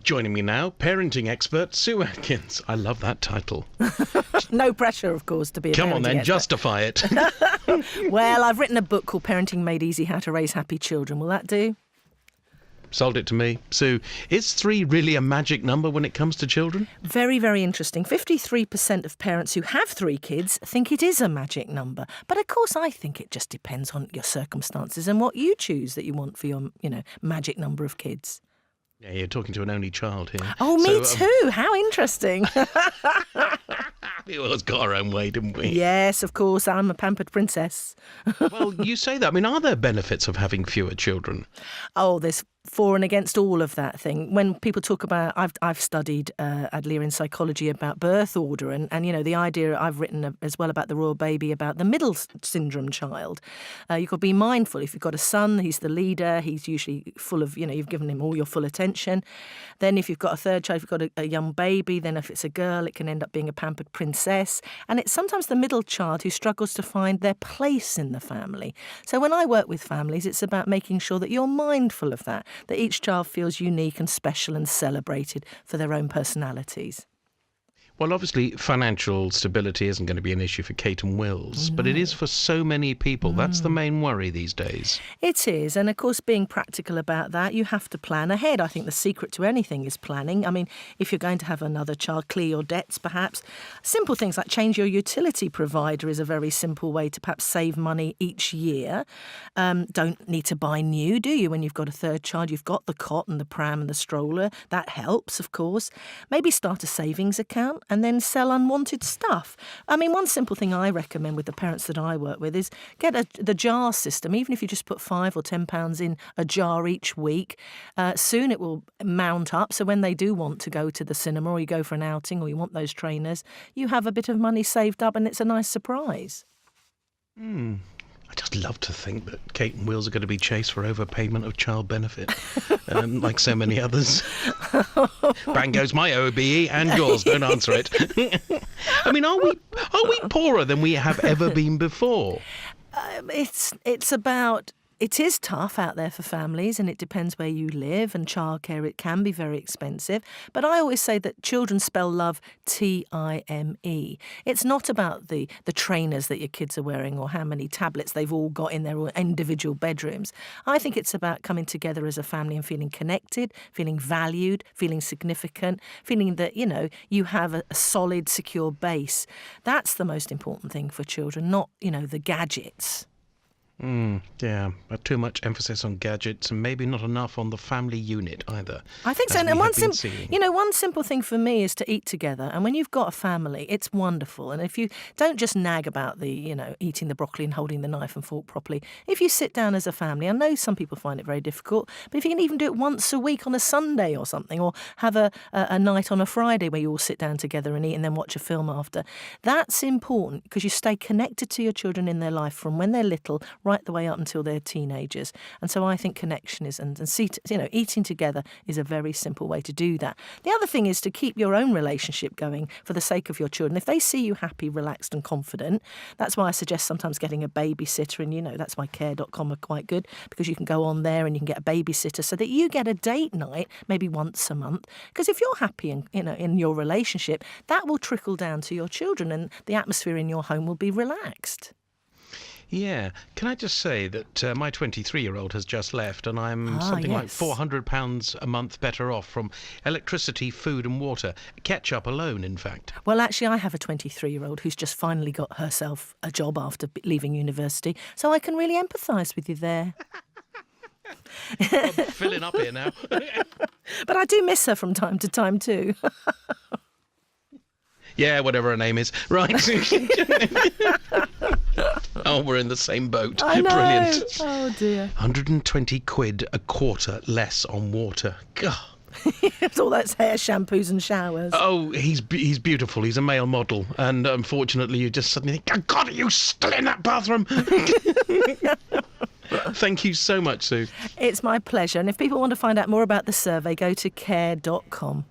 Joining me now, parenting expert Sue Atkins. I love that title. No pressure, of course, to be a Come on then, expert. justify it. Well, I've written a book called Parenting Made Easy, How to Raise Happy Children. Will that do? Sold it to me. Sue, is 3 really a magic number when it comes to children? Very, very interesting. 53% of parents who have 3 kids think it is a magic number. But of course, I think it just depends on your circumstances and what you choose that you want for your, magic number of kids. Yeah, you're talking to an only child here. Oh, me too. How interesting. We always got our own way, didn't we? Yes, of course. I'm a pampered princess. Well, you say that. I mean, are there benefits of having fewer children? Oh, there's for and against all of that thing. When people talk about, I've studied ad lire in psychology about birth order and the idea I've written as well about the royal baby, about the middle syndrome child. You've got to be mindful. If you've got a son, he's the leader. He's usually full of, you've given him all your full attention. Then if you've got a third child, if you've got a young baby, then if it's a girl, it can end up being a pampered princess. And it's sometimes the middle child who struggles to find their place in the family. So when I work with families, it's about making sure that you're mindful of that each child feels unique and special and celebrated for their own personalities. Well, obviously, financial stability isn't going to be an issue for Kate and Wills, but it is for so many people. That's the main worry these days. It is. And, of course, being practical about that, you have to plan ahead. I think the secret to anything is planning. I mean, if you're going to have another child, clear your debts, perhaps. Simple things like change your utility provider is a very simple way to perhaps save money each year. Don't need to buy new, do you? When you've got a third child, you've got the cot and the pram and the stroller. That helps, of course. Maybe start a savings account and then sell unwanted stuff. I mean, one simple thing I recommend with the parents that I work with is get the jar system. Even if you just put £5 or £10 in a jar each week, soon it will mount up. So when they do want to go to the cinema or you go for an outing or you want those trainers, you have a bit of money saved up and it's a nice surprise. I just love to think that Kate and Wills are going to be chased for overpayment of child benefit, like so many others. Bang goes my OBE and yours. Don't answer it. I mean, are we poorer than we have ever been before? It's about. It is tough out there for families and it depends where you live, and childcare, it can be very expensive. But I always say that children spell love Time. It's not about the trainers that your kids are wearing or how many tablets they've all got in their individual bedrooms. I think it's about coming together as a family and feeling connected, feeling valued, feeling significant, feeling that, you have a solid, secure base. That's the most important thing for children, not, the gadgets. Yeah, but too much emphasis on gadgets and maybe not enough on the family unit either. I think so. And one simple thing for me is to eat together. And when you've got a family, it's wonderful. And if you don't just nag about the, eating the broccoli and holding the knife and fork properly, if you sit down as a family, I know some people find it very difficult, but if you can even do it once a week on a Sunday or something, or have a night on a Friday where you all sit down together and eat and then watch a film after, that's important because you stay connected to your children in their life from when they're little right the way up until they're teenagers. And so I think connection is, eating together is a very simple way to do that. The other thing is to keep your own relationship going for the sake of your children. If they see you happy, relaxed and confident, that's why I suggest sometimes getting a babysitter, and that's why care.com are quite good, because you can go on there and you can get a babysitter so that you get a date night maybe once a month. Because if you're happy in your relationship, that will trickle down to your children and the atmosphere in your home will be relaxed. Yeah. Can I just say that my 23-year-old has just left and I'm like £400 a month better off from electricity, food and water. Ketchup alone, in fact. Well, actually, I have a 23-year-old who's just finally got herself a job after leaving university, so I can really empathise with you there. I'm filling up here now. But I do miss her from time to time too. Yeah, whatever her name is. Right. Oh, we're in the same boat. I know. Brilliant. Oh, dear. 120 quid a quarter less on water. God. It's all those hair shampoos and showers. Oh, he's beautiful. He's a male model. And unfortunately, you just suddenly think, oh, God, are you still in that bathroom? Thank you so much, Sue. It's my pleasure. And if people want to find out more about the survey, go to care.com.